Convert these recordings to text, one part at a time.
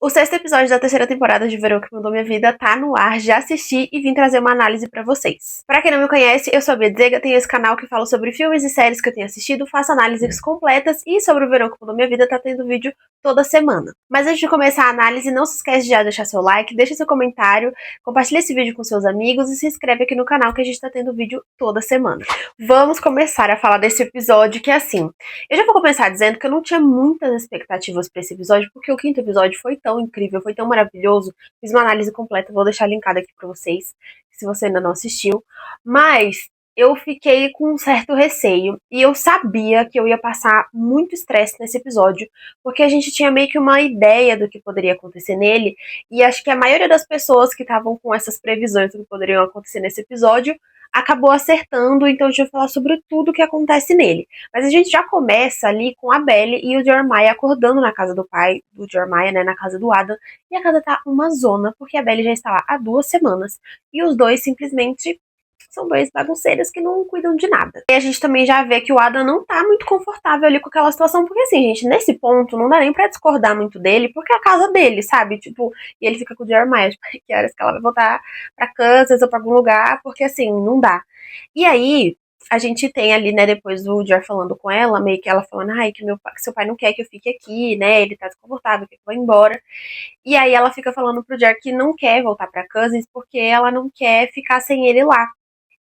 O sexto episódio da terceira temporada de Verão que Mudou Minha Vida tá no ar, já assisti e vim trazer uma análise pra vocês. Pra quem não me conhece, eu sou a Biadzega, tenho esse canal que fala sobre filmes e séries que eu tenho assistido, faço análises completas e sobre o Verão que Mudou Minha Vida tá tendo vídeo toda semana. Mas antes de começar a análise, não se esquece de já deixar seu like, deixa seu comentário, compartilha esse vídeo com seus amigos e se inscreve aqui no canal que a gente tá tendo vídeo toda semana. Vamos começar a falar desse episódio que é assim, eu já vou começar dizendo que eu não tinha muitas expectativas pra esse episódio, porque o quinto episódio foi tão incrível, foi tão maravilhoso. Fiz uma análise completa, vou deixar linkada aqui pra vocês, se você ainda não assistiu. Mas eu fiquei com um certo receio, e eu sabia que eu ia passar muito estresse nesse episódio, porque a gente tinha meio que uma ideia do que poderia acontecer nele, e acho que a maioria das pessoas que estavam com essas previsões do que poderiam acontecer nesse episódio acabou acertando, então a gente vai falar sobre tudo o que acontece nele. Mas a gente já começa ali com a Belly e o Jeremiah acordando na casa do pai do Jeremiah, né, na casa do Adam, e a casa tá uma zona, porque a Belly já está lá há 2 semanas, e os dois simplesmente são dois bagunceiros que não cuidam de nada. E a gente também já vê que o Adam não tá muito confortável ali com aquela situação, porque assim, gente, nesse ponto não dá nem pra discordar muito dele, porque é a casa dele, sabe? Tipo, e ele fica com o Jeremiah, tipo, que horas que ela vai voltar pra Kansas ou pra algum lugar, porque assim, não dá. E aí, a gente tem ali, né, depois do Jer falando com ela, meio que ela falando, ai, que seu pai não quer que eu fique aqui, né, ele tá desconfortável, quer que eu vá embora. E aí ela fica falando pro Jer que não quer voltar pra Cousins porque ela não quer ficar sem ele lá.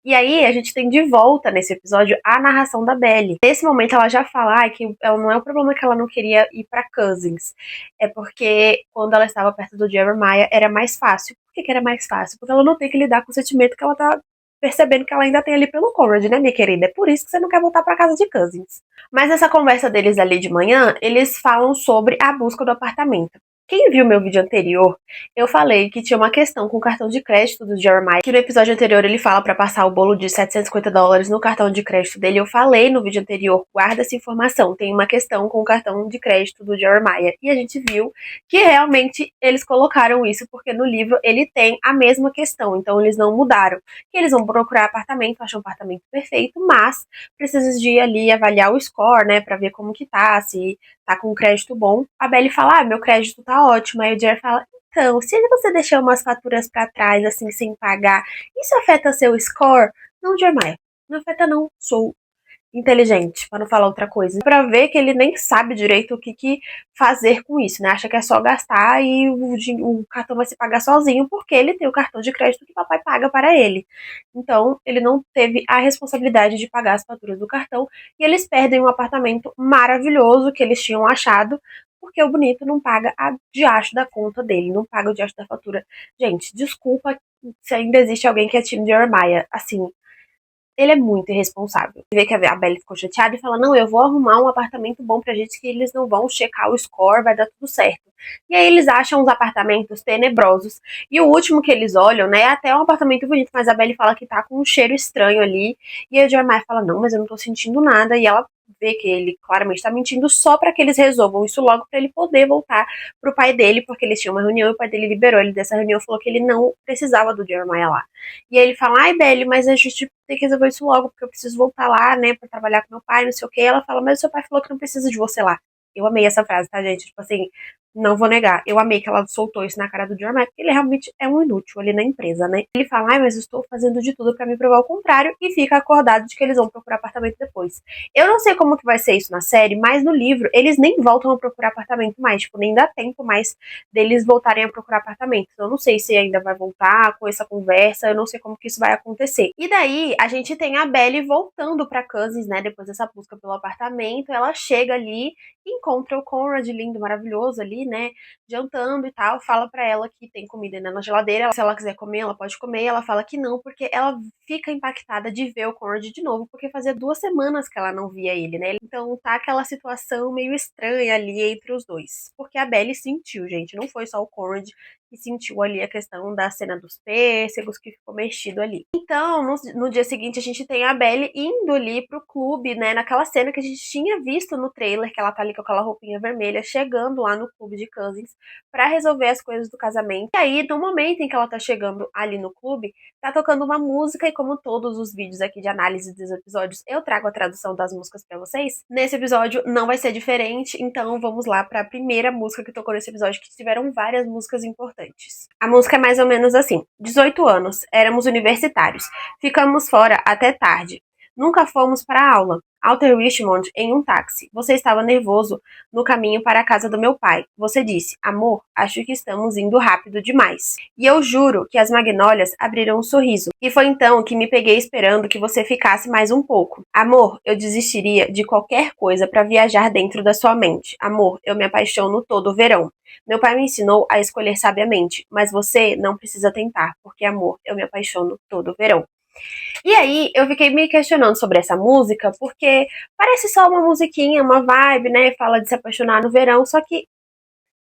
E aí a gente tem de volta nesse episódio a narração da Belly. Nesse momento ela já fala que ela não é o problema que ela não queria ir pra Cousins. É porque quando ela estava perto do Jeremiah era mais fácil. Por que era mais fácil? Porque ela não tem que lidar com o sentimento que ela tá percebendo que ela ainda tem ali pelo Conrad, né, minha querida? É por isso que você não quer voltar pra casa de Cousins. Mas nessa conversa deles ali de manhã, eles falam sobre a busca do apartamento. Quem viu meu vídeo anterior, eu falei que tinha uma questão com o cartão de crédito do Jeremiah, que no episódio anterior ele fala pra passar o bolo de $750 no cartão de crédito dele. Eu falei no vídeo anterior, guarda essa informação, tem uma questão com o cartão de crédito do Jeremiah. E a gente viu que realmente eles colocaram isso, porque no livro ele tem a mesma questão, então eles não mudaram. Que eles vão procurar apartamento, acham um apartamento perfeito, mas precisa de ir ali avaliar o score, né, pra ver como que tá, se tá com crédito bom. A Belly fala, meu crédito tá ótimo. Aí o Jer fala, então, se você deixar umas faturas pra trás, assim, sem pagar, isso afeta seu score? Não, Jeremiah, não afeta não, sou inteligente, para não falar outra coisa. Pra ver que ele nem sabe direito o que fazer com isso, né? Acha que é só gastar e o cartão vai se pagar sozinho, porque ele tem o cartão de crédito que o papai paga para ele. Então, ele não teve a responsabilidade de pagar as faturas do cartão e eles perdem um apartamento maravilhoso que eles tinham achado, porque o bonito não paga a diacho da conta dele, não paga o diacho da fatura. Gente, desculpa se ainda existe alguém que é time de Jeremiah. Assim, ele é muito irresponsável. Vê que a Belly ficou chateada e fala, não, eu vou arrumar um apartamento bom pra gente que eles não vão checar o score, vai dar tudo certo. E aí eles acham uns apartamentos tenebrosos. E o último que eles olham, né, é até um apartamento bonito, mas a Belly fala que tá com um cheiro estranho ali. E aí o Jeremiah fala, não, mas eu não tô sentindo nada. E ela vê que ele claramente tá mentindo só pra que eles resolvam isso logo pra ele poder voltar pro pai dele, porque eles tinham uma reunião e o pai dele liberou ele dessa reunião e falou que ele não precisava do Jeremiah lá. E aí ele fala, ai, Belly, mas a gente tem que resolver isso logo, porque eu preciso voltar lá, né, pra trabalhar com meu pai, não sei o que. Ela fala, mas o seu pai falou que não precisa de você lá. Eu amei essa frase, tá, gente? Tipo assim, não vou negar. Eu amei que ela soltou isso na cara do Jeremiah, porque ele realmente é um inútil ali na empresa, né? Ele fala, ai, mas eu estou fazendo de tudo pra me provar o contrário, e fica acordado de que eles vão procurar apartamento depois. Eu não sei como que vai ser isso na série, mas no livro eles nem voltam a procurar apartamento mais, tipo, nem dá tempo mais deles voltarem a procurar apartamento. Então eu não sei se ainda vai voltar com essa conversa, eu não sei como que isso vai acontecer. E daí a gente tem a Belly voltando pra Cousins, né, depois dessa busca pelo apartamento. Ela chega ali, encontra o Conrad lindo, maravilhoso ali, né, jantando e tal, fala pra ela que tem comida ainda na geladeira, se ela quiser comer, ela pode comer. Ela fala que não, porque ela fica impactada de ver o Conrad de novo, porque fazia 2 semanas que ela não via ele, né? Então tá aquela situação meio estranha ali entre os dois. Porque a Belly sentiu, gente, não foi só o Conrad que sentiu ali a questão da cena dos pêssegos, que ficou mexido ali. Então, no dia seguinte, a gente tem a Belle indo ali pro clube, né, naquela cena que a gente tinha visto no trailer, que ela tá ali com aquela roupinha vermelha, chegando lá no clube de Cousins pra resolver as coisas do casamento. E aí, no momento em que ela tá chegando ali no clube, tá tocando uma música, e como todos os vídeos aqui de análise dos episódios, eu trago a tradução das músicas pra vocês. Nesse episódio não vai ser diferente, então vamos lá pra primeira música que tocou nesse episódio, que tiveram várias músicas importantes. A música é mais ou menos assim: 18 anos, éramos universitários, ficamos fora até tarde. Nunca fomos para a aula. Alter Richmond em um táxi. Você estava nervoso no caminho para a casa do meu pai. Você disse: amor, acho que estamos indo rápido demais. E eu juro que as magnólias abriram um sorriso. E foi então que me peguei esperando que você ficasse mais um pouco. Amor, eu desistiria de qualquer coisa para viajar dentro da sua mente. Amor, eu me apaixono todo o verão. Meu pai me ensinou a escolher sabiamente, mas você não precisa tentar, porque amor, eu me apaixono todo o verão. E aí, eu fiquei me questionando sobre essa música, porque parece só uma musiquinha, uma vibe, né? Fala de se apaixonar no verão, só que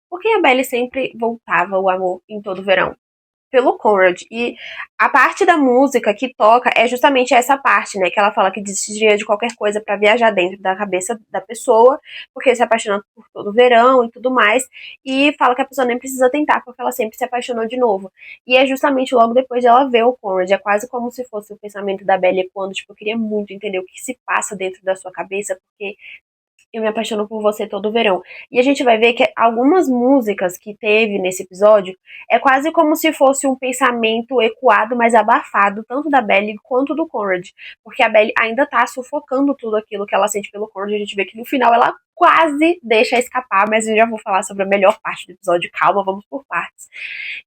por que a Belle sempre voltava o amor em todo verão? Pelo Conrad. E a parte da música que toca é justamente essa parte, né? Que ela fala que desistiria de qualquer coisa pra viajar dentro da cabeça da pessoa, porque se apaixonando por todo o verão e tudo mais. E fala que a pessoa nem precisa tentar, porque ela sempre se apaixonou de novo. E é justamente logo depois de ela ver o Conrad. É quase como se fosse o pensamento da Belle ecoando, tipo, eu queria muito entender o que se passa dentro da sua cabeça, porque eu me apaixono por você todo verão. E a gente vai ver que algumas músicas que teve nesse episódio é quase como se fosse um pensamento ecoado, mas abafado, tanto da Belle quanto do Conrad. Porque a Belle ainda tá sufocando tudo aquilo que ela sente pelo Conrad. A gente vê que no final ela quase deixa escapar, mas eu já vou falar sobre a melhor parte do episódio. Calma, vamos por partes.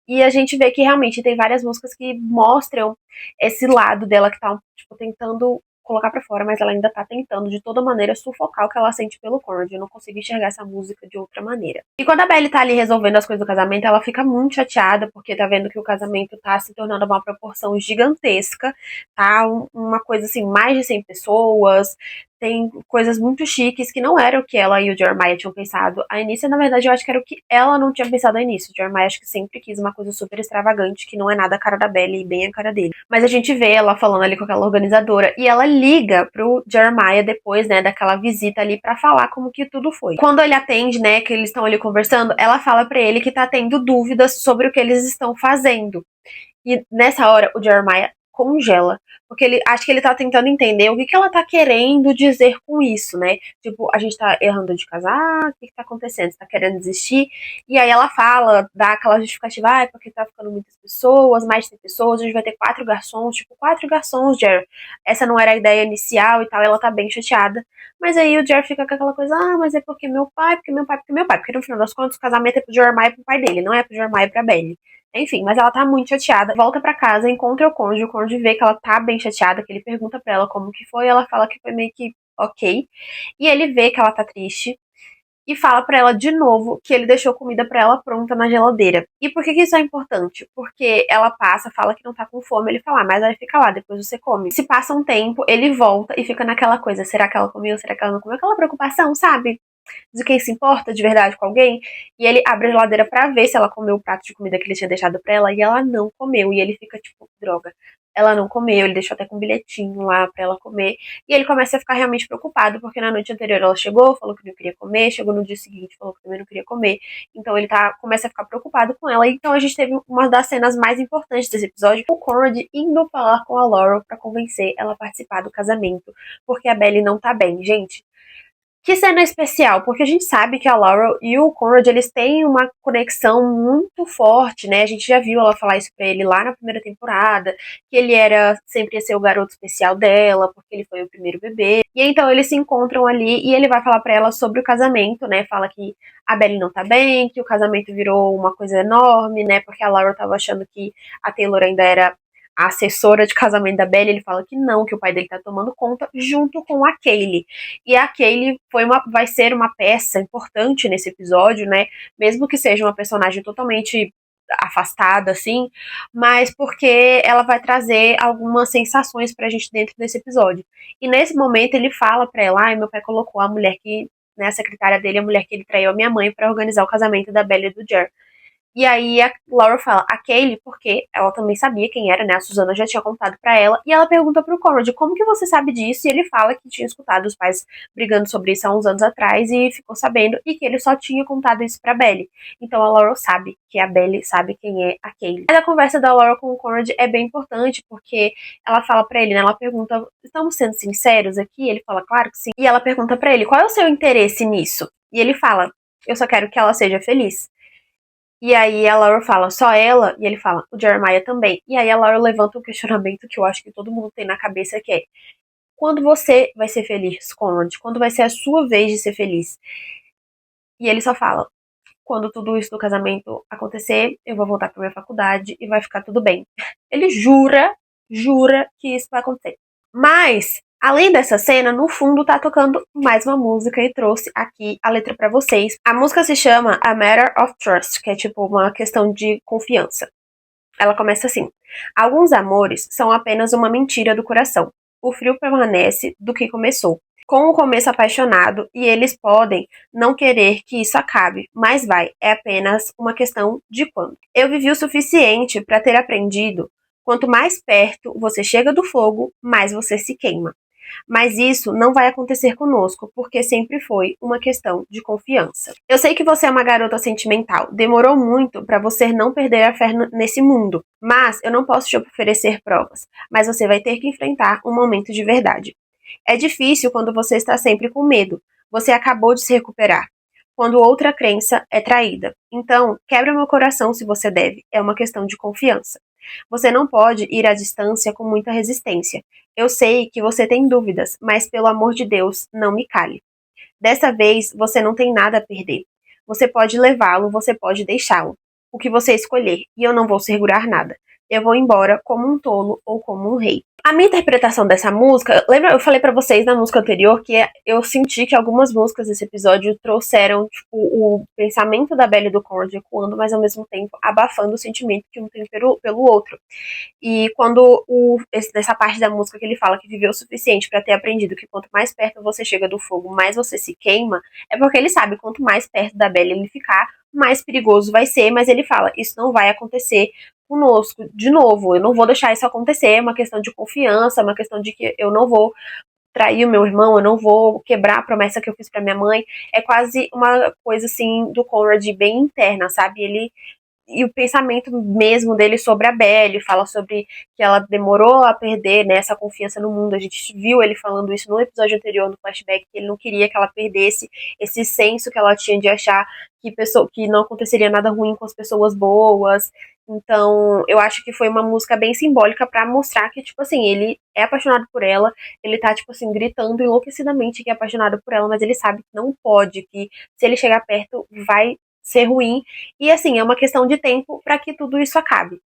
E a gente vê que realmente tem várias músicas que mostram esse lado dela que tá, tipo, tentando colocar pra fora, mas ela ainda tá tentando de toda maneira sufocar o que ela sente pelo Conrad. Eu não consigo enxergar essa música de outra maneira. E quando a Belle tá ali resolvendo as coisas do casamento, ela fica muito chateada, porque tá vendo que o casamento tá se tornando uma proporção gigantesca, tá? Uma coisa assim, mais de 100 pessoas, tem coisas muito chiques que não era o que ela e o Jeremiah tinham pensado a início. Na verdade, eu acho que era o que ela não tinha pensado a início. O Jeremiah acho que sempre quis uma coisa super extravagante, que não é nada a cara da Belle e bem a cara dele. Mas a gente vê ela falando ali com aquela organizadora, e ela liga pro Jeremiah depois, né, daquela visita ali pra falar como que tudo foi. Quando ele atende, né, que eles estão ali conversando, ela fala pra ele que tá tendo dúvidas sobre o que eles estão fazendo. E nessa hora, o Jeremiah congela, porque ele acho que ele tá tentando entender o que que ela tá querendo dizer com isso, né? Tipo, a gente tá errando de casar, o que que tá acontecendo? Você tá querendo desistir? E aí ela fala, dá aquela justificativa, ah, é porque tá ficando muitas pessoas, mais de 100 pessoas, a gente vai ter 4 garçons, tipo, 4 garçons, Jer. Essa não era a ideia inicial e tal, ela tá bem chateada. Mas aí o Jer fica com aquela coisa, ah, mas é porque meu pai, porque meu pai, porque meu pai. Porque no final das contas o casamento é pro Jeremiah e pro pai dele, não é pro Jeremiah e pra Belle. Enfim, mas ela tá muito chateada. Volta pra casa, encontra o Conde vê que ela tá bem chateada, que ele pergunta pra ela como que foi, ela fala que foi meio que ok. E ele vê que ela tá triste e fala pra ela de novo que ele deixou comida pra ela pronta na geladeira. E por que que isso é importante? Porque ela passa, fala que não tá com fome, ele fala, ah, mas vai ficar lá, depois você come. Se passa um tempo, ele volta e fica naquela coisa, será que ela comeu, será que ela não comeu? Aquela preocupação, sabe? De quem se importa de verdade com alguém, e ele abre a geladeira pra ver se ela comeu o prato de comida que ele tinha deixado pra ela, e ela não comeu, e ele fica tipo, droga, ela não comeu, ele deixou até com um bilhetinho lá pra ela comer, e ele começa a ficar realmente preocupado, porque na noite anterior ela chegou, falou que não queria comer, chegou no dia seguinte, falou que também não queria comer, então ele começa a ficar preocupado com ela, então a gente teve uma das cenas mais importantes desse episódio, o Conrad indo falar com a Laurel pra convencer ela a participar do casamento, porque a Belle não tá bem, gente. Que cena especial, porque a gente sabe que a Laurel e o Conrad, eles têm uma conexão muito forte, né? A gente já viu ela falar isso pra ele lá na primeira temporada, que ele sempre ia ser o garoto especial dela, porque ele foi o primeiro bebê. E então eles se encontram ali e ele vai falar pra ela sobre o casamento, né? Fala que a Belle não tá bem, que o casamento virou uma coisa enorme, né? Porque a Laurel tava achando que a Taylor ainda era a assessora de casamento da Belle, ele fala que não, que o pai dele tá tomando conta, junto com a Kaylee. E a Kaylee vai ser uma peça importante nesse episódio, né? Mesmo que seja uma personagem totalmente afastada, assim, mas porque ela vai trazer algumas sensações pra gente dentro desse episódio. E nesse momento ele fala pra ela, ai, meu pai colocou a mulher que, né, a secretária dele, a mulher que ele traiu a minha mãe pra organizar o casamento da Belle e do Jer. E aí a Laura fala, a Kaylee, porque ela também sabia quem era, né? A Susana já tinha contado pra ela. E ela pergunta pro Conrad, como que você sabe disso? E ele fala que tinha escutado os pais brigando sobre isso há uns anos atrás e ficou sabendo. E que ele só tinha contado isso pra Belly. Então a Laura sabe que a Belly sabe quem é a Kaylee. Mas a conversa da Laura com o Conrad é bem importante, porque ela fala pra ele, né? Ela pergunta, estamos sendo sinceros aqui? Ele fala, claro que sim. E ela pergunta pra ele, qual é o seu interesse nisso? E ele fala, eu só quero que ela seja feliz. E aí a Laura fala, só ela? E ele fala, o Jeremiah também. E aí a Laura levanta um questionamento que eu acho que todo mundo tem na cabeça, que é, quando você vai ser feliz, Conrad? Quando vai ser a sua vez de ser feliz? E ele só fala, quando tudo isso do casamento acontecer, eu vou voltar pra minha faculdade e vai ficar tudo bem. Ele jura que isso vai acontecer. Mas, além dessa cena, no fundo tá tocando mais uma música e trouxe aqui a letra pra vocês. A música se chama A Matter of Trust, que é tipo uma questão de confiança. Ela começa assim: alguns amores são apenas uma mentira do coração. O frio permanece do que começou. Com o começo apaixonado, e eles podem não querer que isso acabe, mas vai, é apenas uma questão de quando. Eu vivi o suficiente para ter aprendido: quanto mais perto você chega do fogo, mais você se queima. Mas isso não vai acontecer conosco, porque sempre foi uma questão de confiança. Eu sei que você é uma garota sentimental. Demorou muito para você não perder a fé nesse mundo, mas eu não posso te oferecer provas. Mas você vai ter que enfrentar um momento de verdade. É difícil quando você está sempre com medo. Você acabou de se recuperar. Quando outra crença é traída. Então, quebra meu coração se você deve. É uma questão de confiança. Você não pode ir à distância com muita resistência. Eu sei que você tem dúvidas, mas pelo amor de Deus, não me cale. Dessa vez, você não tem nada a perder. Você pode levá-lo, você pode deixá-lo. O que você escolher, e eu não vou segurar nada. Eu vou embora como um tolo ou como um rei. A minha interpretação dessa música, lembra, eu falei pra vocês na música anterior que eu senti que algumas músicas desse episódio trouxeram tipo, o pensamento da Belle e do Conrad ecoando, mas ao mesmo tempo abafando o sentimento que um tem pelo outro. E quando nessa parte da música que ele fala que viveu o suficiente para ter aprendido que quanto mais perto você chega do fogo, mais você se queima, é porque ele sabe quanto mais perto da Belle ele ficar, mais perigoso vai ser, mas ele fala, isso não vai acontecer conosco de novo, eu não vou deixar isso acontecer, é uma questão de confiança, é uma questão de que eu não vou trair o meu irmão, eu não vou quebrar a promessa que eu fiz para minha mãe. É quase uma coisa assim do Conrad bem interna, sabe? Ele e o pensamento mesmo dele sobre a Belle, fala sobre que ela demorou a perder, né, essa confiança no mundo. A gente viu ele falando isso no episódio anterior, no flashback, que ele não queria que ela perdesse esse senso que ela tinha de achar que não aconteceria nada ruim com as pessoas boas. Então, eu acho que foi uma música bem simbólica pra mostrar que, tipo assim, ele é apaixonado por ela, ele tá, tipo assim, gritando enlouquecidamente que é apaixonado por ela, mas ele sabe que não pode, que se ele chegar perto vai ser ruim. E assim, é uma questão de tempo para que tudo isso acabe.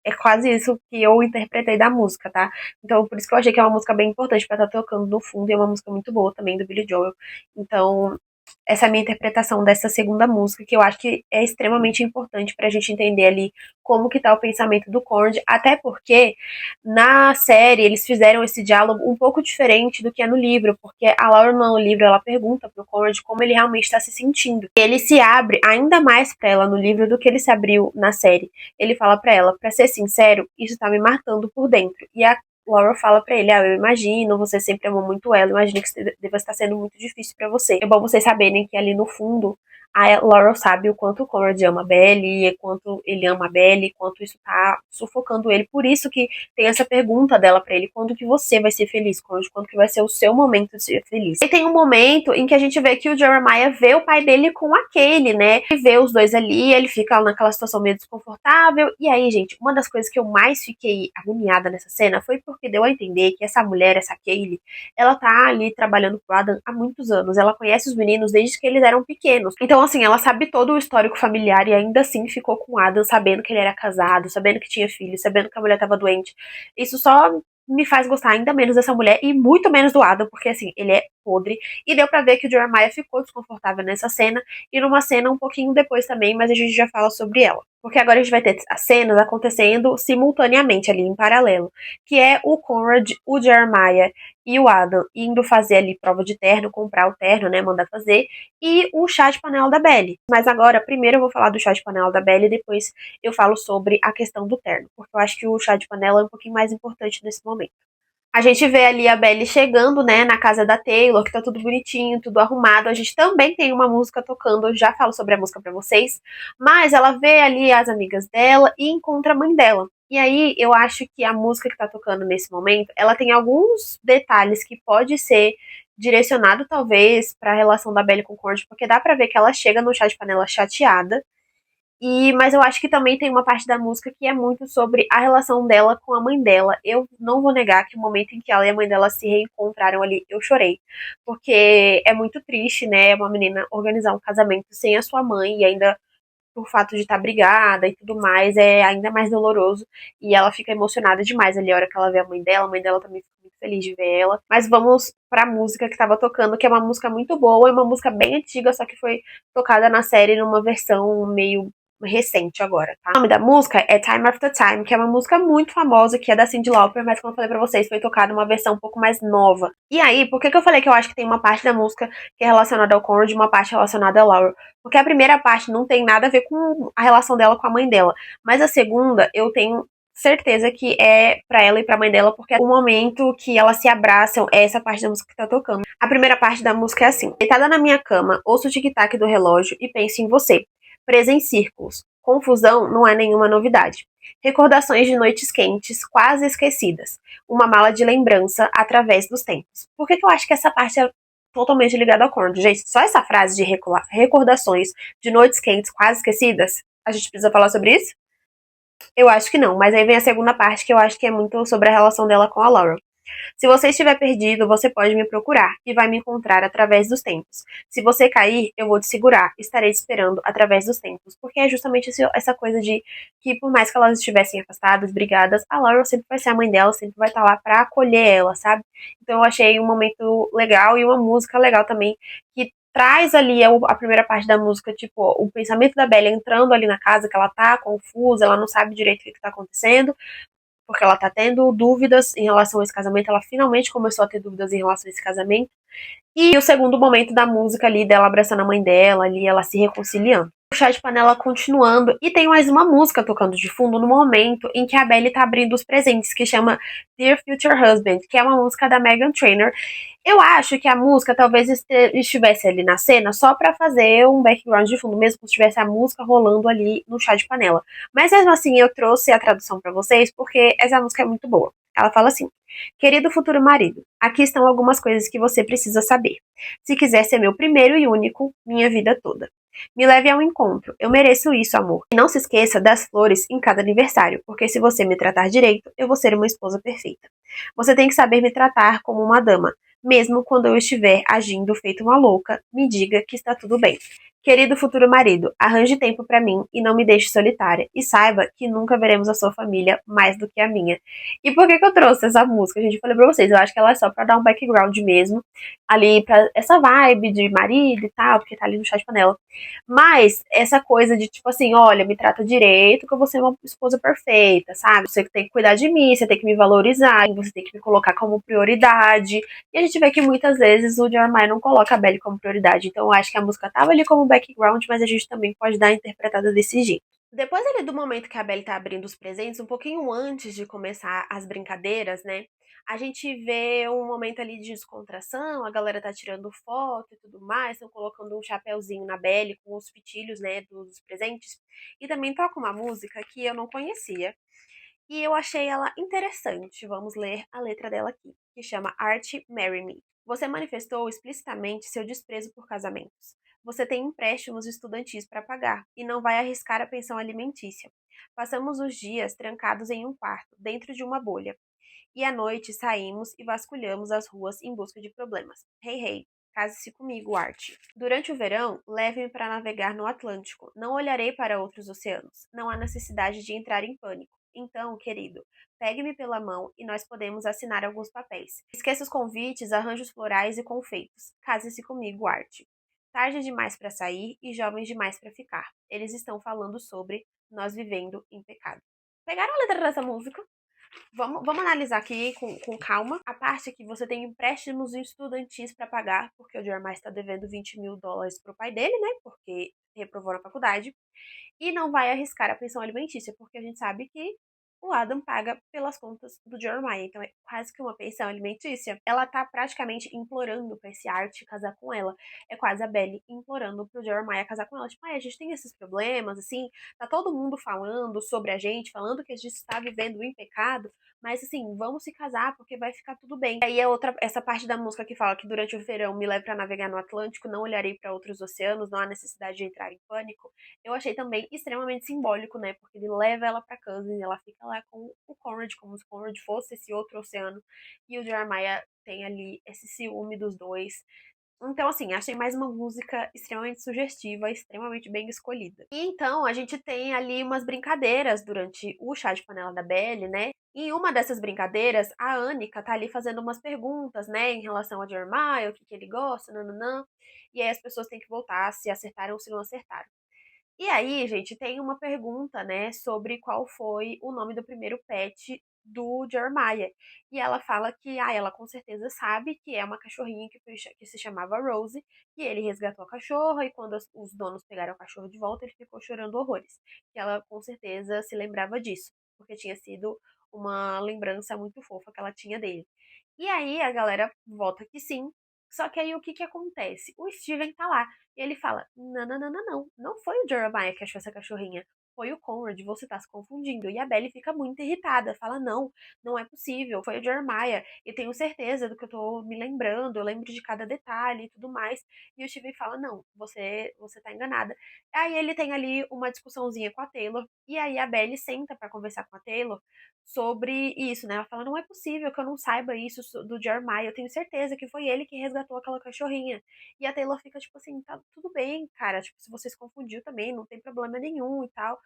É quase isso que eu interpretei da música, tá? Então, por isso que eu achei que é uma música bem importante pra estar tocando no fundo, e é uma música muito boa também do Billy Joel. Então, essa é a minha interpretação dessa segunda música, que eu acho que é extremamente importante pra gente entender ali como que tá o pensamento do Conrad, até porque na série eles fizeram esse diálogo um pouco diferente do que é no livro, porque a Laura no livro ela pergunta pro Conrad como ele realmente está se sentindo. E ele se abre ainda mais pra ela no livro do que ele se abriu na série. Ele fala pra ela, pra ser sincero, isso tá me matando por dentro. E a Laura fala pra ele, eu imagino, você sempre amou muito ela, imagino que deva estar sendo muito difícil pra você. É bom vocês saberem que ali no fundo, a Laura sabe o quanto o Conrad ama a Belle, e quanto ele ama a Belle, e quanto isso tá sufocando ele. Por isso que tem essa pergunta dela pra ele, quando que você vai ser feliz, Conrad? Quando que vai ser o seu momento de ser feliz? E tem um momento em que a gente vê que o Jeremiah vê o pai dele com a Kaylee, né? Ele vê os dois ali, ele fica naquela situação meio desconfortável, e aí, gente, uma das coisas que eu mais fiquei agoniada nessa cena foi porque deu a entender que essa mulher, essa Kaylee, ela tá ali trabalhando pro Adam há muitos anos, ela conhece os meninos desde que eles eram pequenos. Então, assim, ela sabe todo o histórico familiar e ainda assim ficou com o Adam, sabendo que ele era casado, sabendo que tinha filho, sabendo que a mulher tava doente. Isso só me faz gostar ainda menos dessa mulher e muito menos do Adam, porque assim, ele é podre. E deu pra ver que o Jeremiah ficou desconfortável nessa cena e numa cena um pouquinho depois também, mas a gente já fala sobre ela. Porque agora a gente vai ter as cenas acontecendo simultaneamente ali, em paralelo. Que é o Conrad, o Jeremiah e o Adam indo fazer ali prova de terno, comprar o terno, né, mandar fazer, e o chá de panela da Belly. Mas agora, primeiro eu vou falar do chá de panela da Belly e depois eu falo sobre a questão do terno, porque eu acho que o chá de panela é um pouquinho mais importante nesse momento. A gente vê ali a Belly chegando, né, na casa da Taylor, que tá tudo bonitinho, tudo arrumado. A gente também tem uma música tocando, eu já falo sobre a música pra vocês. Mas ela vê ali as amigas dela e encontra a mãe dela. E aí, eu acho que a música que tá tocando nesse momento, ela tem alguns detalhes que pode ser direcionado, talvez, pra relação da Belly com o Cord, porque dá pra ver que ela chega no chá de panela chateada, mas eu acho que também tem uma parte da música que é muito sobre a relação dela com a mãe dela. Eu não vou negar que o momento em que ela e a mãe dela se reencontraram ali, eu chorei. Porque é muito triste, né? Uma menina organizar um casamento sem a sua mãe e ainda por fato de estar brigada e tudo mais, é ainda mais doloroso. E ela fica emocionada demais ali a hora que ela vê a mãe dela também fica muito feliz de ver ela. Mas vamos pra música que tava tocando, que é uma música muito boa, é uma música bem antiga, só que foi tocada na série numa versão meio recente agora, tá? O nome da música é Time After Time, que é uma música muito famosa, que é da Cyndi Lauper, mas como eu falei pra vocês, foi tocada numa versão um pouco mais nova. E aí, por que eu falei que eu acho que tem uma parte da música que é relacionada ao Conrad e uma parte relacionada ao Laurel? Porque a primeira parte não tem nada a ver com a relação dela com a mãe dela, mas a segunda eu tenho certeza que é pra ela e pra mãe dela, porque o momento que elas se abraçam é essa parte da música que tá tocando. A primeira parte da música é assim: deitada na minha cama, ouço o tic-tac do relógio e penso em você. Presa em círculos. Confusão não é nenhuma novidade. Recordações de noites quentes, quase esquecidas. Uma mala de lembrança através dos tempos. Por que eu acho que essa parte é totalmente ligada ao corno? Gente, só essa frase de recordações de noites quentes, quase esquecidas, a gente precisa falar sobre isso? Eu acho que não, mas aí vem a segunda parte que eu acho que é muito sobre a relação dela com a Laurel. Se você estiver perdido, você pode me procurar e vai me encontrar através dos tempos. Se você cair, eu vou te segurar, estarei te esperando através dos tempos. Porque é justamente essa coisa de que, por mais que elas estivessem afastadas, brigadas, a Laurel sempre vai ser a mãe dela, sempre vai estar lá pra acolher ela, sabe? Então eu achei um momento legal e uma música legal também, que traz ali a primeira parte da música, tipo, o pensamento da Bella entrando ali na casa, que ela tá confusa, ela não sabe direito o que tá acontecendo, porque ela tá tendo dúvidas em relação a esse casamento, ela finalmente começou a ter dúvidas em relação a esse casamento. E o segundo momento da música ali, dela abraçando a mãe dela, ali, ela se reconciliando. O chá de panela continuando, e tem mais uma música tocando de fundo no momento em que a Belly tá abrindo os presentes, que chama Dear Future Husband, que é uma música da Meghan Trainor. Eu acho que a música talvez estivesse ali na cena só pra fazer um background de fundo, mesmo que estivesse a música rolando ali no chá de panela. Mas mesmo assim, eu trouxe a tradução pra vocês, porque essa música é muito boa. Ela fala assim: querido futuro marido, aqui estão algumas coisas que você precisa saber. Se quiser ser meu primeiro e único, minha vida toda. Me leve ao encontro. Eu mereço isso, amor. E não se esqueça das flores em cada aniversário, porque se você me tratar direito, eu vou ser uma esposa perfeita. Você tem que saber me tratar como uma dama. Mesmo quando eu estiver agindo feito uma louca, me diga que está tudo bem. Querido futuro marido, arranje tempo pra mim e não me deixe solitária. E saiba que nunca veremos a sua família mais do que a minha. E por que eu trouxe essa música? Gente, eu falei pra vocês, eu acho que ela é só pra dar um background mesmo, ali pra essa vibe de marido e tal, porque tá ali no chá de panela. Mas essa coisa de tipo assim, olha, me trata direito que eu vou ser uma esposa perfeita, sabe? Você tem que cuidar de mim, você tem que me valorizar, você tem que me colocar como prioridade. E a gente vê que muitas vezes o Jeremiah não coloca a Belly como prioridade. Então eu acho que a música tava ali como background, mas a gente também pode dar a interpretada desse jeito. Depois ali do momento que a Belly tá abrindo os presentes, um pouquinho antes de começar as brincadeiras, né? A gente vê um momento ali de descontração, a galera tá tirando foto e tudo mais, estão colocando um chapéuzinho na Belly com os fitilhos, né, dos presentes. E também toca uma música que eu não conhecia. E eu achei ela interessante. Vamos ler a letra dela aqui, que chama Art Marry Me. Você manifestou explicitamente seu desprezo por casamentos. Você tem empréstimos estudantis para pagar e não vai arriscar a pensão alimentícia. Passamos os dias trancados em um quarto, dentro de uma bolha. E à noite saímos e vasculhamos as ruas em busca de problemas. Hey, hey, case-se comigo, Art. Durante o verão, leve-me para navegar no Atlântico. Não olharei para outros oceanos. Não há necessidade de entrar em pânico. Então, querido, pegue-me pela mão e nós podemos assinar alguns papéis. Esqueça os convites, arranjos florais e confeitos. Case-se comigo, Art. Tarde demais pra sair e jovens demais pra ficar. Eles estão falando sobre nós vivendo em pecado. Pegaram a letra dessa música? Vamos analisar aqui com calma. A parte que você tem empréstimos estudantis para pagar, porque o Jeremiah está devendo $20.000 pro pai dele, né? Porque reprovou na faculdade. E não vai arriscar a pensão alimentícia, porque a gente sabe que o Adam paga pelas contas do Jeremiah, então é quase que uma pensão alimentícia. Ela tá praticamente implorando pra esse Art casar com ela. É quase a Belly implorando pro Jeremiah casar com ela. Tipo, a gente tem esses problemas, assim, tá todo mundo falando sobre a gente, falando que a gente está vivendo em pecado, mas assim, vamos se casar porque vai ficar tudo bem. E aí é outra, essa parte da música que fala que durante o verão me leve pra navegar no Atlântico, não olharei para outros oceanos, não há necessidade de entrar em pânico. Eu achei também extremamente simbólico, né? Porque ele leva ela pra casa e ela fica lá com o Conrad, como se o Conrad fosse esse outro oceano. E o Jeremiah tem ali esse ciúme dos dois. Então, assim, achei mais uma música extremamente sugestiva, extremamente bem escolhida. E então, a gente tem ali umas brincadeiras durante o chá de panela da Belle, né? Em uma dessas brincadeiras, a Annika tá ali fazendo umas perguntas, né, em relação a Jeremiah, o que ele gosta, nananã. E aí as pessoas têm que voltar se acertaram ou se não acertaram. E aí, gente, tem uma pergunta, né, sobre qual foi o nome do primeiro pet do Jeremiah. E ela fala que, ela com certeza sabe que é uma cachorrinha que se chamava Rose, e ele resgatou a cachorra, e quando os donos pegaram a cachorra de volta, ele ficou chorando horrores. Que ela com certeza se lembrava disso, porque tinha sido uma lembrança muito fofa que ela tinha dele. E aí a galera vota que sim. Só que aí o que que acontece? O Steven tá lá e ele fala: não, não, não, não, não. Não foi o Jeremiah que achou essa cachorrinha. Foi o Conrad, você tá se confundindo. E a Belly fica muito irritada. Fala: não, não é possível. Foi o Jeremiah. E tenho certeza do que eu tô me lembrando. Eu lembro de cada detalhe e tudo mais. E o Steven fala: não, você tá enganada. Aí ele tem ali uma discussãozinha com a Taylor. E aí a Belly senta pra conversar com a Taylor sobre isso, né? Ela fala: não é possível que eu não saiba isso do Jeremiah. Eu tenho certeza que foi ele que resgatou aquela cachorrinha. E a Taylor fica tipo assim: tá tudo bem, cara. Tipo, se você se confundiu também, não tem problema nenhum e tal.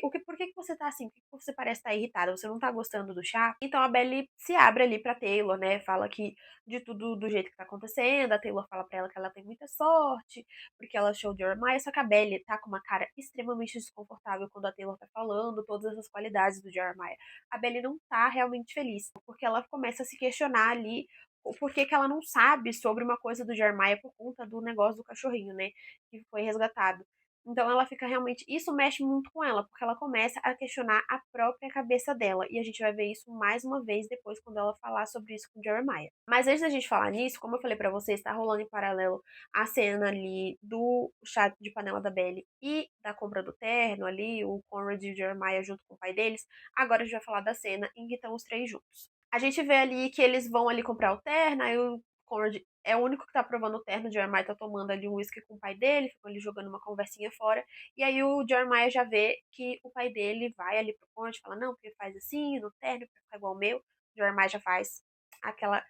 Por que que você tá assim? Por que que você parece estar irritada? Você não tá gostando do chá? Então a Belly se abre ali pra Taylor, né? Fala que de tudo do jeito que tá acontecendo. A Taylor fala pra ela que ela tem muita sorte, porque ela achou o Jeremiah. Só que a Belly tá com uma cara extremamente desconfortável quando a Taylor tá falando todas essas qualidades do Jeremiah. A Belly não tá realmente feliz, porque ela começa a se questionar ali o porquê que ela não sabe sobre uma coisa do Jeremiah por conta do negócio do cachorrinho, né? Que foi resgatado. Então ela fica realmente. Isso mexe muito com ela, porque ela começa a questionar a própria cabeça dela. E a gente vai ver isso mais uma vez depois, quando ela falar sobre isso com o Jeremiah. Mas antes da gente falar nisso, como eu falei pra vocês, tá rolando em paralelo a cena ali do chá de panela da Belly e da compra do terno ali, o Conrad e o Jeremiah junto com o pai deles. Agora a gente vai falar da cena em que estão os três juntos. A gente vê ali que eles vão ali comprar o terno, aí o Conrad é o único que tá provando o terno, o Jeremiah tá tomando ali um whisky com o pai dele, ficam ali jogando uma conversinha fora, e aí o Jeremiah já vê que o pai dele vai ali pro Conrad e fala: não, porque faz assim, no terno, pra ficar igual o meu. O Jeremiah já faz aquela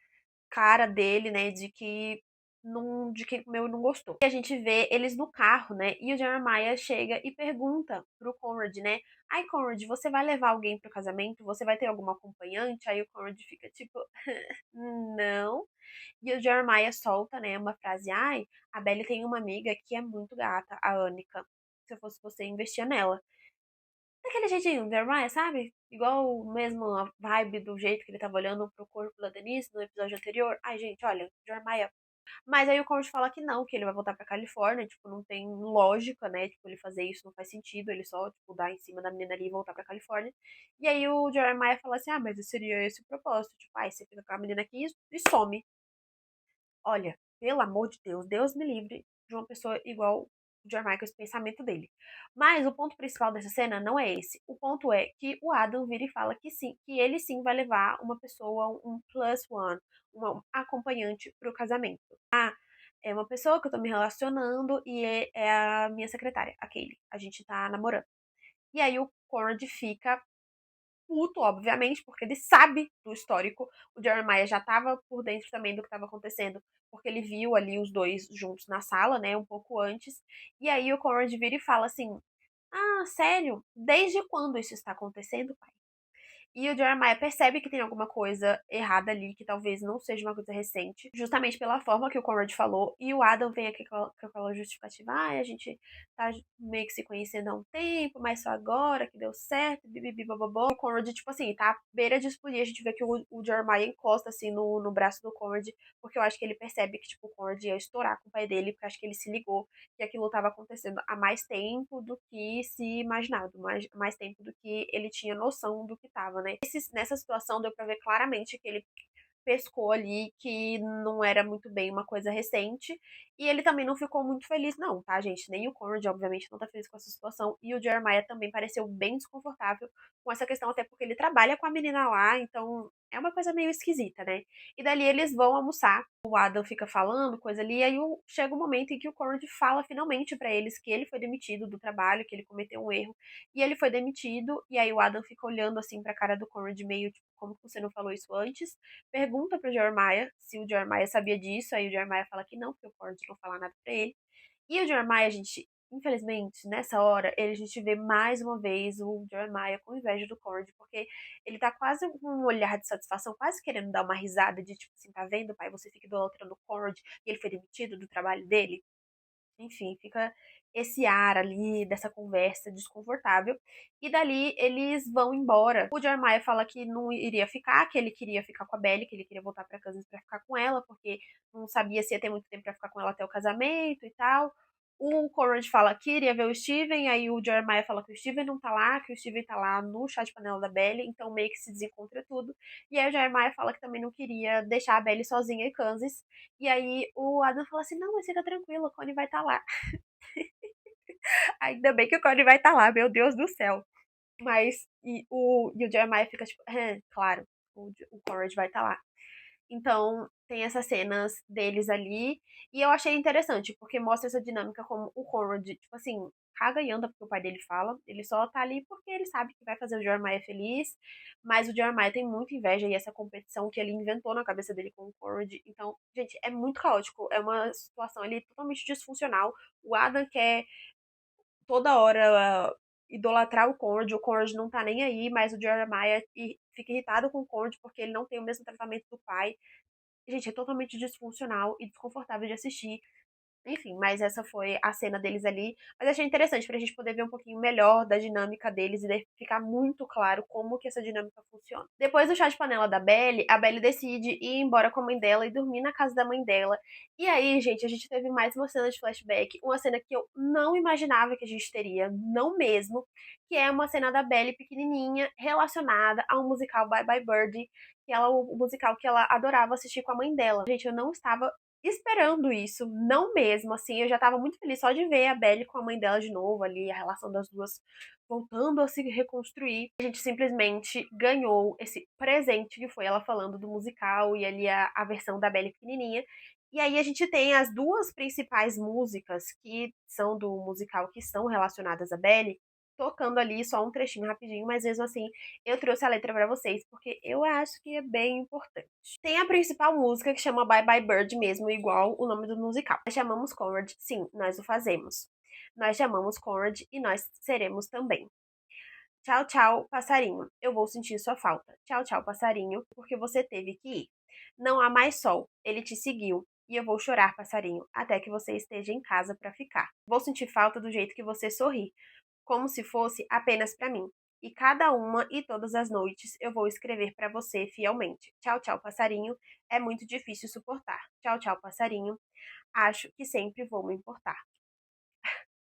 cara dele, né, de que o meu não gostou. E a gente vê eles no carro, né? E o Jeremiah chega e pergunta pro Conrad, né? Ai, Conrad, você vai levar alguém pro casamento? Você vai ter alguma acompanhante? Aí o Conrad fica tipo, não. E o Jeremiah solta, né, uma frase: ai, a Belly tem uma amiga que é muito gata, a Annika. Se eu fosse você, investia nela. Daquele jeitinho, Jeremiah, sabe? Igual mesmo a vibe do jeito que ele tava olhando pro corpo da Denise no episódio anterior. Ai, gente, olha, Jeremiah. Mas aí o Conrad fala que não, que ele vai voltar pra Califórnia, tipo, não tem lógica, né? Tipo, ele fazer isso não faz sentido, ele só, tipo, dar em cima da menina ali e voltar pra Califórnia. E aí o Jeremiah fala assim: ah, mas seria esse o propósito. Tipo, ai, você fica com a menina aqui e some. Olha, pelo amor de Deus, Deus me livre de uma pessoa igual o Jeremiah com esse pensamento dele. Mas o ponto principal dessa cena não é esse. O ponto é que o Adam vira e fala que sim, que ele sim vai levar uma pessoa, um plus one, uma acompanhante pro casamento. Ah, é uma pessoa que eu tô me relacionando e é a minha secretária, a Kaylee. A gente tá namorando. E aí o Conrad fica puto, obviamente, porque ele sabe do histórico. O Jeremiah já tava por dentro também do que estava acontecendo, porque ele viu ali os dois juntos na sala, né, um pouco antes. E aí o Conrad vira e fala assim: ah, sério? Desde quando isso está acontecendo, pai? E o Jeremiah percebe que tem alguma coisa errada ali, que talvez não seja uma coisa recente, justamente pela forma que o Conrad falou. E o Adam vem aqui com aquela justificativa: a gente tá meio que se conhecendo há um tempo, mas só agora que deu certo, bibibi, bababó. O Conrad, tipo assim, tá à beira de explodir. A gente vê que o Jeremiah encosta, assim, no braço do Conrad, porque eu acho que ele percebe que, tipo, o Conrad ia estourar com o pai dele, porque acho que ele se ligou que aquilo estava acontecendo há mais tempo do que se imaginava, mais tempo do que ele tinha noção do que estava, né? Nessa situação deu pra ver claramente que ele pescou ali que não era muito bem uma coisa recente. E ele também não ficou muito feliz, não, tá, gente? Nem o Conrad, obviamente, não tá feliz com essa situação. E o Jeremiah também pareceu bem desconfortável com essa questão, até porque ele trabalha com a menina lá, então é uma coisa meio esquisita, né? E dali eles vão almoçar. O Adam fica falando, coisa ali, e aí chega um momento em que o Conrad fala finalmente pra eles que ele foi demitido do trabalho, que ele cometeu um erro, e ele foi demitido, e aí o Adam fica olhando assim pra cara do Conrad meio tipo, como que você não falou isso antes? Pergunta pro Jeremiah se o Jeremiah sabia disso, aí o Jeremiah fala que não, porque o Conrad não fala nada pra ele. E o Jeremiah, gente, infelizmente, nessa hora, a gente vê mais uma vez o Jeremiah com inveja do Conrad, porque ele tá quase com um olhar de satisfação, quase querendo dar uma risada de tipo assim, tá vendo, pai, você fica idolatrando o Conrad e ele foi demitido do trabalho dele. Enfim, fica esse ar ali dessa conversa desconfortável. E dali eles vão embora. O Jeremiah fala que não iria ficar, que ele queria ficar com a Belly, que ele queria voltar pra Kansas pra ficar com ela, porque não sabia se ia ter muito tempo pra ficar com ela até o casamento e tal. O Conrad fala que iria ver o Steven, aí o Jeremiah fala que o Steven não tá lá, que o Steven tá lá no chá de panela da Belly, então meio que se desencontra tudo. E aí o Jeremiah fala que também não queria deixar a Belly sozinha em Kansas. E aí o Adam fala assim: não, mas fica tranquilo, o Connie vai estar lá. Ainda bem que o Connie vai estar lá, meu Deus do céu. Mas e o Jeremiah fica tipo: claro, o Conrad vai estar lá. Então, tem essas cenas deles ali. E eu achei interessante, porque mostra essa dinâmica como o Conrad, tipo assim, caga e anda porque o pai dele fala. Ele só tá ali porque ele sabe que vai fazer o Jeremiah feliz. Mas o Jeremiah tem muita inveja e essa competição que ele inventou na cabeça dele com o Conrad. Então, gente, é muito caótico. É uma situação ali totalmente disfuncional. O Adam quer toda hora idolatrar o Conrad não tá nem aí, mas o Jeremiah fica irritado com o Conrad porque ele não tem o mesmo tratamento do pai. Gente, é totalmente disfuncional e desconfortável de assistir. Enfim, mas essa foi a cena deles ali. Mas achei interessante pra gente poder ver um pouquinho melhor da dinâmica deles e ficar muito claro como que essa dinâmica funciona. Depois do chá de panela da Belly, a Belly decide ir embora com a mãe dela e dormir na casa da mãe dela. E aí, gente, a gente teve mais uma cena de flashback, uma cena que eu não imaginava que a gente teria, não mesmo, que é uma cena da Belly pequenininha relacionada ao musical Bye Bye Birdie, que ela, o musical que ela adorava assistir com a mãe dela. Gente, eu não estava esperando isso, não mesmo, assim, eu já tava muito feliz só de ver a Belly com a mãe dela de novo ali, a relação das duas voltando a se reconstruir. A gente simplesmente ganhou esse presente que foi ela falando do musical e ali a versão da Belly pequenininha. E aí a gente tem as duas principais músicas que são do musical que são relacionadas à Belly, tocando ali só um trechinho rapidinho, mas mesmo assim eu trouxe a letra pra vocês porque eu acho que é bem importante. Tem a principal música que chama Bye Bye Bird mesmo, igual o nome do musical. Nós chamamos Conrad, sim, nós o fazemos. Nós chamamos Conrad e nós seremos também. Tchau, tchau, passarinho. Eu vou sentir sua falta. Tchau, tchau, passarinho, porque você teve que ir. Não há mais sol, ele te seguiu. E eu vou chorar, passarinho, até que você esteja em casa pra ficar. Vou sentir falta do jeito que você sorri, como se fosse apenas pra mim. E cada uma e todas as noites eu vou escrever pra você fielmente. Tchau, tchau, passarinho. É muito difícil suportar. Tchau, tchau, passarinho. Acho que sempre vou me importar.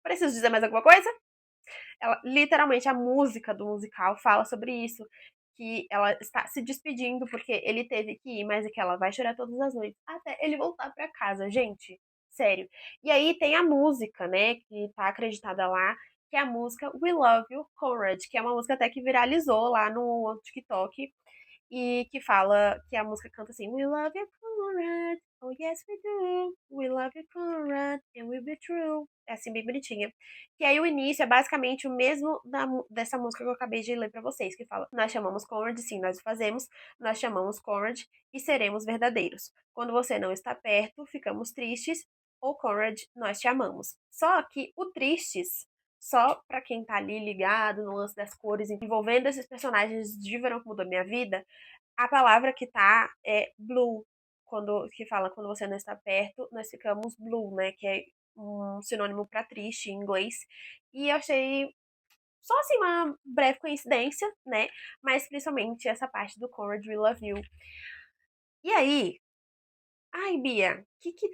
Preciso dizer mais alguma coisa? Ela, literalmente, a música do musical fala sobre isso. Que ela está se despedindo porque ele teve que ir, mas é que ela vai chorar todas as noites até ele voltar pra casa, gente. Sério. E aí tem a música, né, que tá acreditada lá, que é a música We Love You, Conrad, que é uma música até que viralizou lá no TikTok e que fala que a música canta assim: We love you, Conrad. Oh, yes, we do. We love you, Conrad. And we'll be true. É assim, bem bonitinha. Que aí o início é basicamente o mesmo dessa música que eu acabei de ler pra vocês, que fala: Nós chamamos Conrad, sim, nós o fazemos. Nós chamamos Conrad e seremos verdadeiros. Quando você não está perto, ficamos tristes. Ou Conrad, nós te amamos. Só que o tristes só pra quem tá ali ligado no lance das cores, envolvendo esses personagens de Verão que Mudou Minha Vida, a palavra que tá é blue. Que fala quando você não está perto, nós ficamos blue, né? Que é um sinônimo pra triste em inglês. E eu achei só assim uma breve coincidência, né? Mas principalmente essa parte do Conrad We Love You. E aí, ai, Bia, o que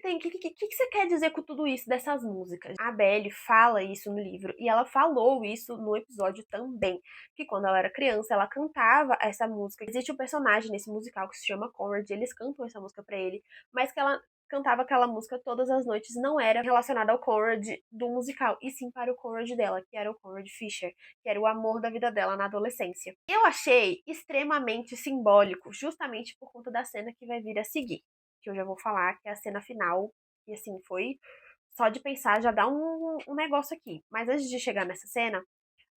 você quer dizer com tudo isso dessas músicas? A Belle fala isso no livro e ela falou isso no episódio também, que quando ela era criança ela cantava essa música. Existe um personagem nesse musical que se chama Conrad, eles cantam essa música pra ele, mas que ela cantava aquela música todas as noites não era relacionada ao Conrad do musical, e sim para o Conrad dela, que era o Conrad Fisher, que era o amor da vida dela na adolescência. Eu achei extremamente simbólico, justamente por conta da cena que vai vir a seguir, que eu já vou falar, que é a cena final. E assim, foi só de pensar já dá um negócio aqui. Mas antes de chegar nessa cena,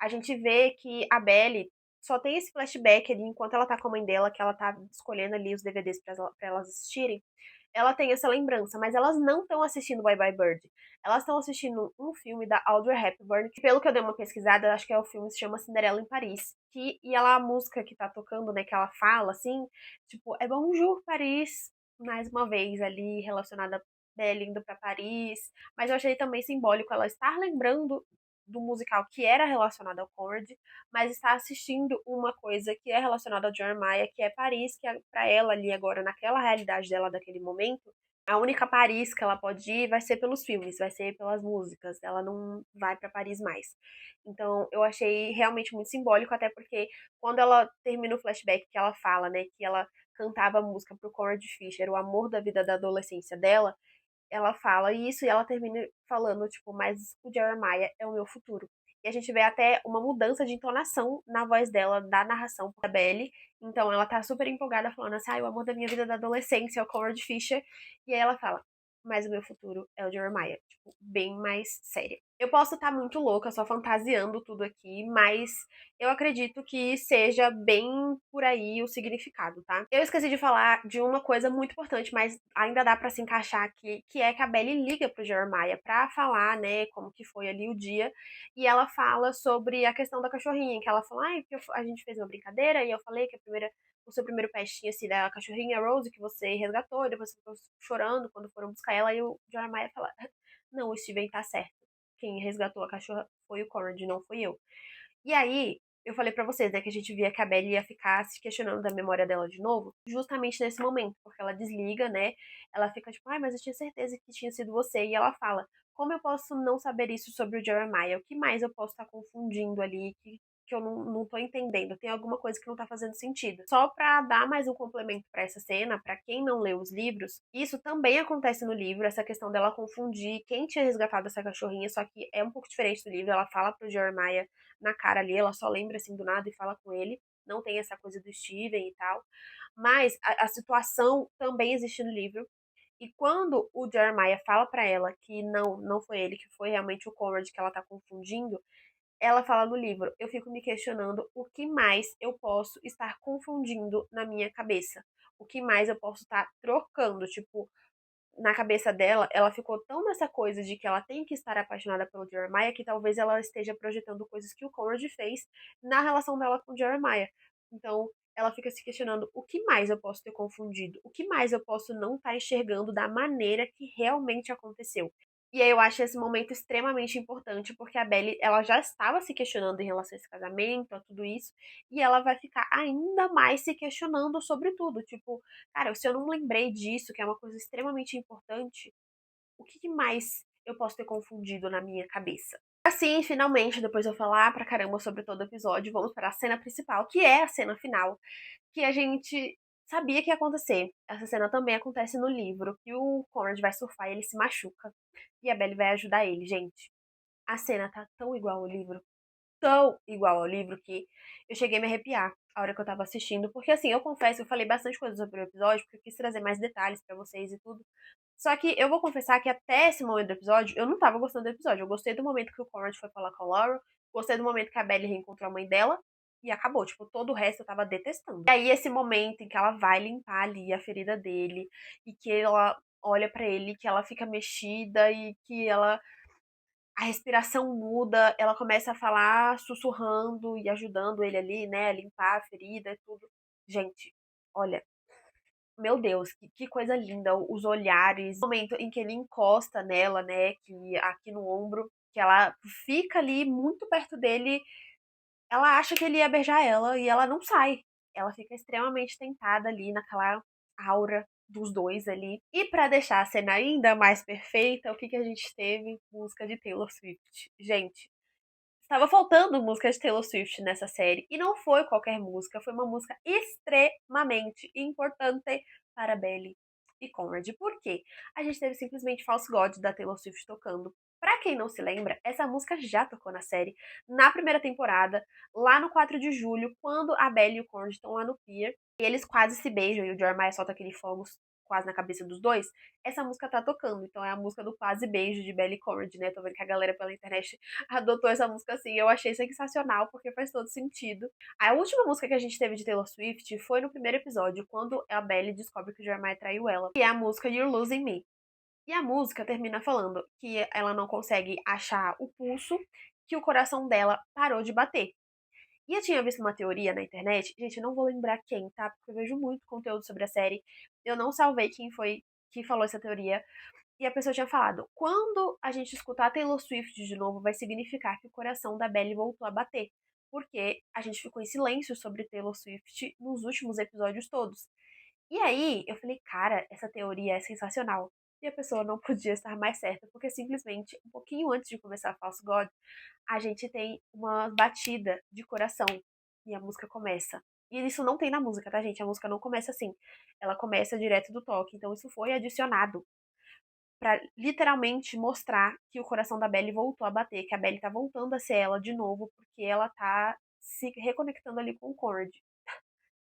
a gente vê que a Belle só tem esse flashback ali enquanto ela tá com a mãe dela, que ela tá escolhendo ali os DVDs pra elas assistirem. Ela tem essa lembrança, mas elas não estão assistindo Bye Bye Bird. Elas estão assistindo um filme da Audrey Hepburn, que pelo que eu dei uma pesquisada, eu acho que é o filme que se chama Cinderela em Paris. E ela, a música que tá tocando, né, que ela fala, assim, tipo, é Bonjour Paris, mais uma vez ali, relacionada a Belle indo pra Paris. Mas eu achei também simbólico ela estar lembrando do musical que era relacionado ao Conrad, mas está assistindo uma coisa que é relacionada ao Jeremiah, que é Paris, que é para ela ali agora, naquela realidade dela daquele momento, a única Paris que ela pode ir vai ser pelos filmes, vai ser pelas músicas, ela não vai para Paris mais. Então eu achei realmente muito simbólico, até porque quando ela termina o flashback que ela fala, né, que ela cantava a música pro Conrad Fisher, o amor da vida da adolescência dela, ela fala isso e ela termina falando, tipo, mas o Jeremiah é o meu futuro. E a gente vê até uma mudança de entonação na voz dela, da narração da Belle. Então ela tá super empolgada, falando assim, ah, o amor da minha vida da adolescência é o Conrad Fisher. E aí ela fala, mas o meu futuro é o Jeremiah. Tipo, bem mais séria. Eu posso estar muito louca, só fantasiando tudo aqui, mas eu acredito que seja bem por aí o significado, tá? Eu esqueci de falar de uma coisa muito importante, mas ainda dá pra se encaixar aqui, que é que a Belle liga pro Jeremiah pra falar, né, como que foi ali o dia, e ela fala sobre a questão da cachorrinha, que ela fala, ai, porque a gente fez uma brincadeira e eu falei que o seu primeiro pet tinha sido a cachorrinha Rose, que você resgatou, e depois você ficou chorando quando foram buscar ela, e o Jeremiah fala, não, o Steven tá certo. Quem resgatou a cachorra foi o Conrad, não foi eu. E aí, eu falei pra vocês, né, que a gente via que a Belle ia ficar se questionando da memória dela de novo, justamente nesse momento, porque ela desliga, né? Ela fica tipo, ai, mas eu tinha certeza que tinha sido você. E ela fala, como eu posso não saber isso sobre o Jeremiah? O que mais eu posso estar confundindo ali que eu não tô entendendo? Tem alguma coisa que não tá fazendo sentido. Só pra dar mais um complemento pra essa cena, pra quem não leu os livros, isso também acontece no livro, essa questão dela confundir quem tinha resgatado essa cachorrinha, só que é um pouco diferente do livro. Ela fala pro Jeremiah na cara ali, ela só lembra assim do nada e fala com ele. Não tem essa coisa do Steven e tal. Mas a situação também existe no livro. E quando o Jeremiah fala pra ela que não foi ele, que foi realmente o Conrad que ela tá confundindo, ela fala no livro: eu fico me questionando o que mais eu posso estar confundindo na minha cabeça. O que mais eu posso estar trocando, tipo, na cabeça dela, ela ficou tão nessa coisa de que ela tem que estar apaixonada pelo Jeremiah que talvez ela esteja projetando coisas que o Conrad fez na relação dela com o Jeremiah. Então, ela fica se questionando o que mais eu posso ter confundido, o que mais eu posso não estar enxergando da maneira que realmente aconteceu. E aí eu acho esse momento extremamente importante, porque a Belle, ela já estava se questionando em relação a esse casamento, a tudo isso, e ela vai ficar ainda mais se questionando sobre tudo. Tipo, cara, se eu não lembrei disso, que é uma coisa extremamente importante, o que mais eu posso ter confundido na minha cabeça? Assim, finalmente, depois de eu falar pra caramba sobre todo o episódio, vamos para a cena principal, que é a cena final, que a gente sabia que ia acontecer. Essa cena também acontece no livro, que o Conrad vai surfar e ele se machuca. E a Belle vai ajudar ele, gente. A cena tá tão igual ao livro, que eu cheguei a me arrepiar a hora que eu tava assistindo. Porque assim, eu confesso, eu falei bastante coisa sobre o episódio, porque eu quis trazer mais detalhes pra vocês e tudo. Só que eu vou confessar que até esse momento do episódio, eu não tava gostando do episódio. Eu gostei do momento que o Conrad foi falar com a Laurel, gostei do momento que a Belle reencontrou a mãe dela, e acabou. Tipo, todo o resto eu tava detestando. E aí, esse momento em que ela vai limpar ali a ferida dele, e que ela olha pra ele, que ela fica mexida, e que ela a respiração muda, ela começa a falar sussurrando e ajudando ele ali, né, a limpar a ferida e tudo. Gente, olha, meu Deus, que coisa linda, os olhares, o momento em que ele encosta nela, né, que aqui no ombro, que ela fica ali muito perto dele, ela acha que ele ia beijar ela e ela não sai. Ela fica extremamente tentada ali naquela aura dos dois ali. E pra deixar a cena ainda mais perfeita, o que que a gente teve? Música de Taylor Swift. Gente, estava faltando música de Taylor Swift nessa série. E não foi qualquer música, foi uma música extremamente importante para Belly e Conrad. Por quê? A gente teve simplesmente False God da Taylor Swift tocando. Pra quem não se lembra, essa música já tocou na série, na primeira temporada, lá no 4 de julho, quando a Belly e o Conrad estão lá no pier, e eles quase se beijam, e o Jeremiah solta aquele fogo quase na cabeça dos dois, essa música tá tocando. Então é a música do quase beijo de Belly e Conrad, né? Tô vendo que a galera pela internet adotou essa música assim. Eu achei sensacional, porque faz todo sentido. A última música que a gente teve de Taylor Swift foi no primeiro episódio, quando a Belly descobre que o Jeremiah traiu ela, que é a música You're Losing Me. E a música termina falando que ela não consegue achar o pulso, que o coração dela parou de bater. E eu tinha visto uma teoria na internet, gente, eu não vou lembrar quem, tá? Porque eu vejo muito conteúdo sobre a série. Eu não salvei quem foi que falou essa teoria, e a pessoa tinha falado: quando a gente escutar Taylor Swift de novo, vai significar que o coração da Belly voltou a bater. Porque a gente ficou em silêncio sobre Taylor Swift nos últimos episódios todos. E aí, eu falei, cara, essa teoria é sensacional. E a pessoa não podia estar mais certa, porque simplesmente, um pouquinho antes de começar False God, a gente tem uma batida de coração. E a música começa. E isso não tem na música, tá, gente? A música não começa assim. Ela começa direto do toque. Então isso foi adicionado pra literalmente mostrar que o coração da Belly voltou a bater, que a Belly tá voltando a ser ela de novo, porque ela tá se reconectando ali com o Cord.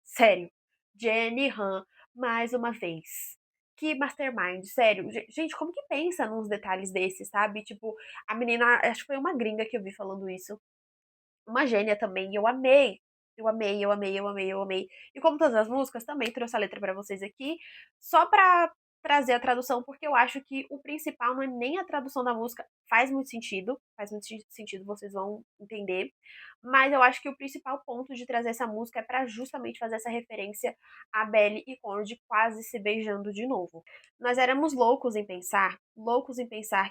Sério. Jenny Han, mais uma vez. Que mastermind, sério. Gente, como que pensa nos detalhes desses, sabe? Tipo, a menina, acho que foi uma gringa que eu vi falando isso. Uma gênia também, e eu amei. Eu amei, eu amei, eu amei, eu amei. E como todas as músicas, também trouxe a letra pra vocês aqui, só pra trazer a tradução, porque eu acho que o principal não é nem a tradução da música, faz muito sentido, vocês vão entender, mas eu acho que o principal ponto de trazer essa música é pra justamente fazer essa referência a Belly e Conrad quase se beijando de novo. Nós éramos loucos em pensar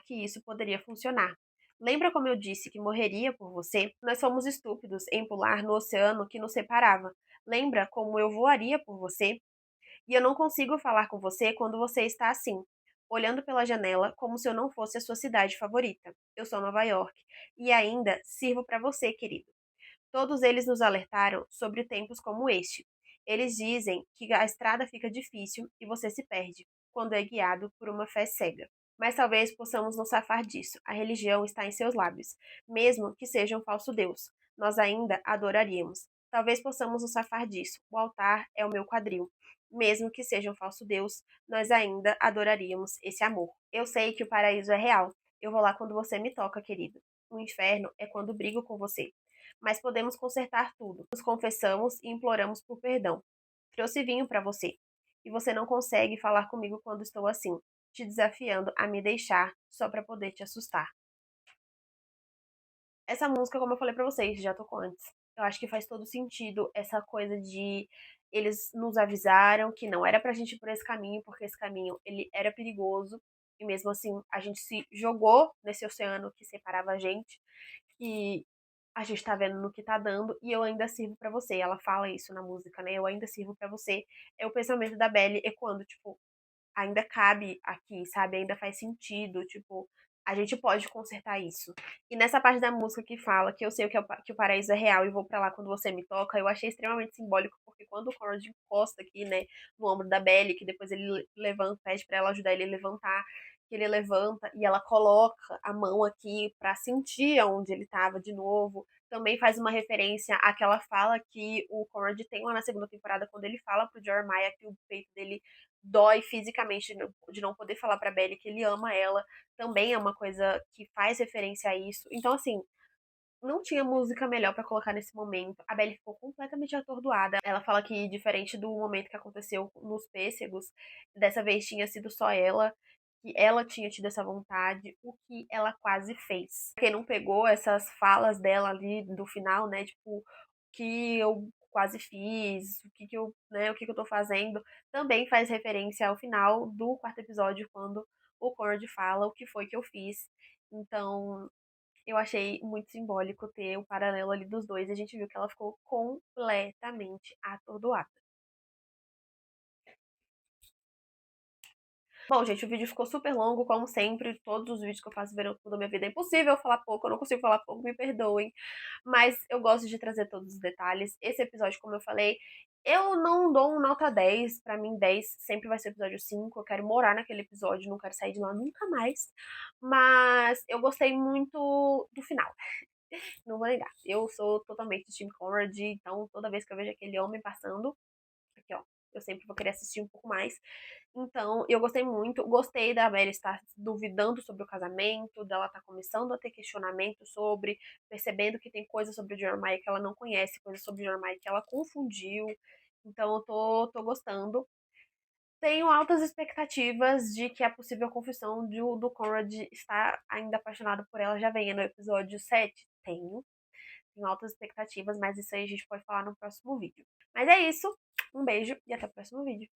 que isso poderia funcionar. Lembra como eu disse que morreria por você? Nós fomos estúpidos em pular no oceano que nos separava. Lembra como eu voaria por você? E eu não consigo falar com você quando você está assim, olhando pela janela como se eu não fosse a sua cidade favorita. Eu sou Nova York. E ainda sirvo para você, querido. Todos eles nos alertaram sobre tempos como este. Eles dizem que a estrada fica difícil e você se perde quando é guiado por uma fé cega. Mas talvez possamos nos safar disso. A religião está em seus lábios, mesmo que seja um falso Deus. Nós ainda adoraríamos. Talvez possamos nos safar disso. O altar é o meu quadril. Mesmo que seja um falso Deus, nós ainda adoraríamos esse amor. Eu sei que o paraíso é real. Eu vou lá quando você me toca, querido. O inferno é quando brigo com você. Mas podemos consertar tudo. Nos confessamos e imploramos por perdão. Trouxe vinho para você. E você não consegue falar comigo quando estou assim, te desafiando a me deixar só para poder te assustar. Essa música, como eu falei pra vocês, já tocou antes. Eu acho que faz todo sentido essa coisa de eles nos avisaram que não era pra gente ir por esse caminho, porque esse caminho ele era perigoso. E mesmo assim, a gente se jogou nesse oceano que separava a gente. E a gente tá vendo no que tá dando e eu ainda sirvo pra você. Ela fala isso na música, né? Eu ainda sirvo pra você. É o pensamento da Belly ecoando, tipo, ainda cabe aqui, sabe? Ainda faz sentido, tipo, a gente pode consertar isso. E nessa parte da música que fala que eu sei que o paraíso é real e vou pra lá quando você me toca, eu achei extremamente simbólico, porque quando o Conrad encosta aqui, né, no ombro da Belly, que depois ele levanta, pede pra ela ajudar ele a levantar, que ele levanta e ela coloca a mão aqui pra sentir onde ele tava de novo. Também faz uma referência àquela fala que o Conrad tem lá na segunda temporada, quando ele fala pro Jeremiah que o peito dele dói fisicamente de não poder falar pra Belly que ele ama ela. Também é uma coisa que faz referência a isso. Então, assim, não tinha música melhor pra colocar nesse momento. A Belly ficou completamente atordoada. Ela fala que, diferente do momento que aconteceu nos Pêssegos, dessa vez tinha sido só ela. que ela tinha tido essa vontade, o que ela quase fez. Quem não pegou essas falas dela ali do final, né, tipo, o que eu quase fiz, o que que eu, né, o que que eu tô fazendo, também faz referência ao final do quarto episódio, quando o Conrad fala o que foi que eu fiz. Então, eu achei muito simbólico ter o paralelo ali dos dois. A gente viu que ela ficou completamente atordoada. Bom, gente, o vídeo ficou super longo, como sempre. Todos os vídeos que eu faço verão da minha vida é impossível falar pouco, eu não consigo falar pouco, me perdoem. Mas eu gosto de trazer todos os detalhes. Esse episódio, como eu falei, eu não dou um nota 10. Pra mim, 10 sempre vai ser episódio 5. Eu quero morar naquele episódio, não quero sair de lá nunca mais. Mas eu gostei muito do final. Não vou negar. Eu sou totalmente Team Conrad, então toda vez que eu vejo aquele homem passando, aqui ó, eu sempre vou querer assistir um pouco mais. Então, eu gostei muito. Gostei da Mary estar duvidando sobre o casamento, dela estar começando a ter questionamento sobre, percebendo que tem coisas sobre o Jeremiah que ela não conhece, coisas sobre o Jeremiah que ela confundiu. Então, eu tô gostando. Tenho altas expectativas de que a possível confissão do Conrad estar ainda apaixonado por ela já venha no episódio 7. Tenho altas expectativas, mas isso aí a gente pode falar no próximo vídeo. Mas é isso. Um beijo e até o próximo vídeo.